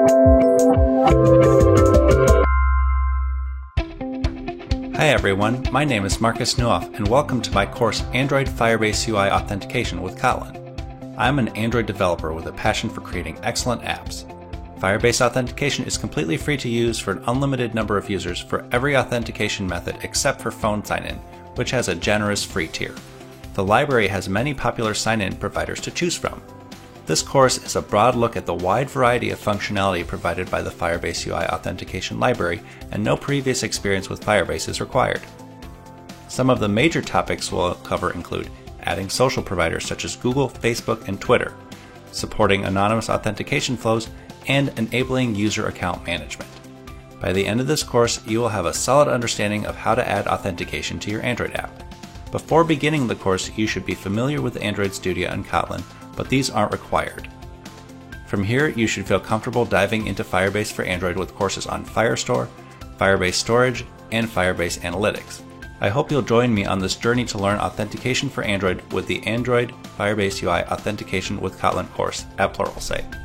Hi everyone, my name is Marcus Newhoff and welcome to my course Android Firebase UI Authentication with Kotlin. I'm an Android developer with a passion for creating excellent apps. Firebase Authentication is completely free to use for an unlimited number of users for every authentication method except for phone sign-in, which has a generous free tier. The library has many popular sign-in providers to choose from. This course is a broad look at the wide variety of functionality provided by the Firebase UI Authentication library, and no previous experience with Firebase is required. Some of the major topics we'll cover include adding social providers such as Google, Facebook, and Twitter, supporting anonymous authentication flows, and enabling user account management. By the end of this course, you will have a solid understanding of how to add authentication to your Android app. Before beginning the course, you should be familiar with Android Studio and Kotlin, but these aren't required. From here, you should feel comfortable diving into Firebase for Android with courses on Firestore, Firebase Storage, and Firebase Analytics. I hope you'll join me on this journey to learn authentication for Android with the Android Firebase UI Authentication with Kotlin course at Pluralsight.